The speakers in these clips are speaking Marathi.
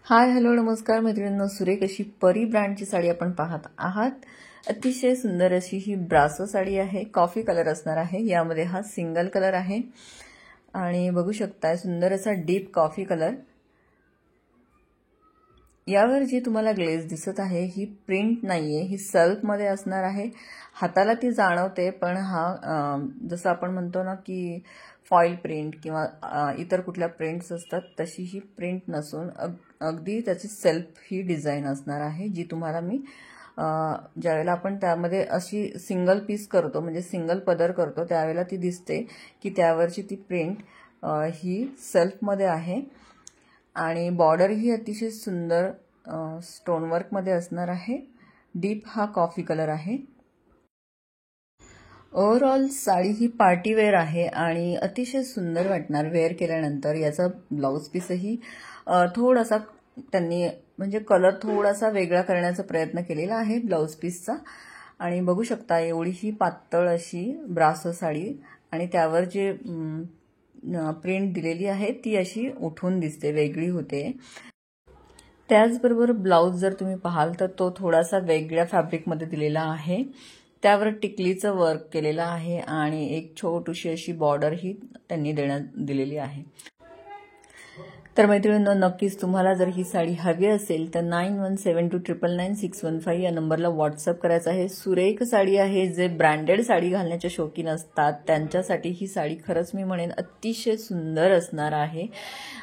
हाय हॅलो नमस्कार मैत्रिणींनो, सुरेख अशी परी ब्रँडची साडी आपण पाहत आहात। अतिशय सुंदर अशी ही ब्रासो साडी आहे। कॉफी कलर असणार आहे। यामध्ये हा सिंगल कलर आहे आणि बघू शकता सुंदर असा डीप कॉफी कलर। यावर जी तुम्हाला ग्लेज दिसत आहे ही प्रिंट नाहीये, ही सेल्फ मध्ये असणार आहे। हाताला ती जाणवते, पण हा जसं आपण म्हणतो ना की फॉइल प्रिंट किंवा इतर कुठल्या प्रिंट्स असतात तशी ही प्रिंट नसून अगदी त्याची सेल्फ ही डिझाइन असणार आहे, जी तुम्हाला मी ज्यावेळेला आपण त्यामध्ये अशी सिंगल पीस करतो म्हणजे सिंगल पदर करतो त्यावेळेला ती दिसते की त्यावरची ती प्रिंट ही सेल्फ मध्ये आहे। आणि बॉर्डर ही अतिशय सुंदर स्टोनवर्क मध्ये असणार आहे। डीप हा कॉफी कलर आहे। ओव्हरऑल साडी ही पार्टी वेअर आहे आणि अतिशय सुंदर वाटणार वेअर केल्यानंतर। याचा ब्लाउज पीसही थोडासा त्यांनी म्हणजे कलर थोडासा वेगळा करण्याचा प्रयत्न केलेला आहे ब्लाउज पीसचा। आणि बघू शकता एवढी ही पातळ अशी ब्रासो साडी आणि त्यावर जे प्रिंट दिलेली आहे ती अशी उठून दिसते, वेगळी होते। त्याचबरोबर ब्लाउज जर तुम्ही पाहाल तर तो थोडासा वेगळ्या फॅब्रिकमध्ये दिलेला आहे। त्यावर टिकलीचं वर्क केलेलं आहे आणि एक छोटीशी अशी बॉर्डर ही त्यांनी दिलेली आहे। तर मैत्रिणींनो, नक्कीच तुम्हाला जर ही साडी हवी असेल तर 9172999615 या नंबरला व्हॉट्सअप करायचा आहे। सुरेख साडी आहे। जे ब्रँडेड साडी घालण्याचे शौकीन असतात त्यांच्यासाठी ही साडी खरंच मी म्हणेन अतिशय सुंदर असणार आहे।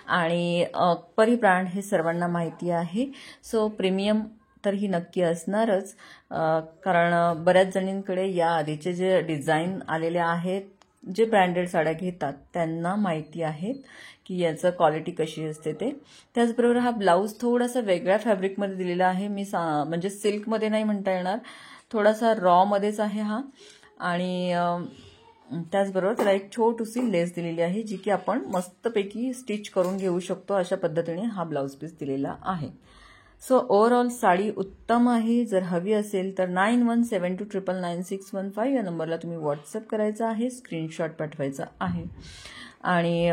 आणि परी ब्रँड हे सर्वांना माहिती आहे, सो प्रीमियम तर ही नक्की असणारच। कारण बऱ्याच जणींकडे या आधीचे जे डिझाईन आलेले आहेत, जे ब्रँडेड साड्या घेतात त्यांना माहिती आहेत की याचं क्वालिटी कशी असते ते। त्याचबरोबर हा ब्लाऊज थोडासा वेगळ्या फॅब्रिकमध्ये दिलेला आहे। मी म्हणजे सिल्कमध्ये नाही म्हणता येणार, थोडासा रॉ मध्येच आहे हा। आणि त्याचबरोबर त्याला एक छोटीशी लेस दिलेली आहे, जी की आपण मस्तपैकी स्टिच करून घेऊ शकतो। अशा पद्धतीने हा ब्लाऊज पीस दिलेला आहे। सो ओव्हरऑल साडी उत्तम आहे। जर हवी असेल तर 9172999615 या नंबरला तुम्ही व्हॉट्सअप करायचा आहे, स्क्रीनशॉट पाठवायचा आहे आणि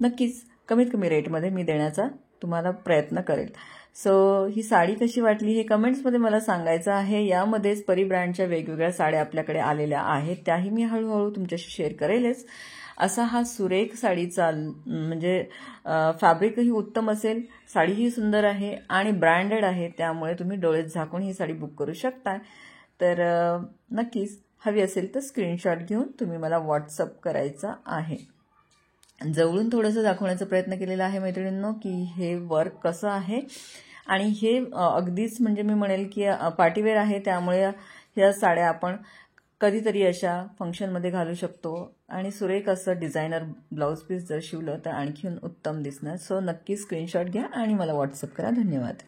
नक्कीच कमीत कमी रेटमध्ये मी देण्याचा तुम्हाला प्रयत्न करेल। सो ही साडी कशी वाटली हे कमेंट्समध्ये मला सांगायचं आहे। यामध्येच परी ब्रँडच्या वेगवेगळ्या साड्या आपल्याकडे आलेल्या आहेत, त्याही मी हळूहळू तुमच्याशी शेअर करेलच। असा हा सुरेख साडीचा म्हणजे फॅब्रिकही उत्तम असेल, साडीही सुंदर आहे आणि ब्रँडेड आहे, त्यामुळे तुम्ही डोळे झाकून ही साडी बुक करू शकता। तर नक्कीच हवी असेल तर स्क्रीनशॉट घेऊन तुम्ही मला व्हॉट्सअप करायचा आहे। जवळून थोडंसं दाखवण्याचा प्रयत्न केलेला आहे मैत्रिणींनो की हे वर्क कसं आहे आणि हे अगदीच म्हणजे मी म्हणेल की पार्टीवेअर आहे, त्यामुळे ह्या साड्या आपण कधीतरी अशा फंक्शनमध्ये घालू शकतो आणि सुरेख असं डिझायनर ब्लाऊज पीस जर शिवलं तर आणखीन उत्तम दिसणार। सो नक्की स्क्रीनशॉट घ्या आणि मला व्हॉट्सअप करा। धन्यवाद।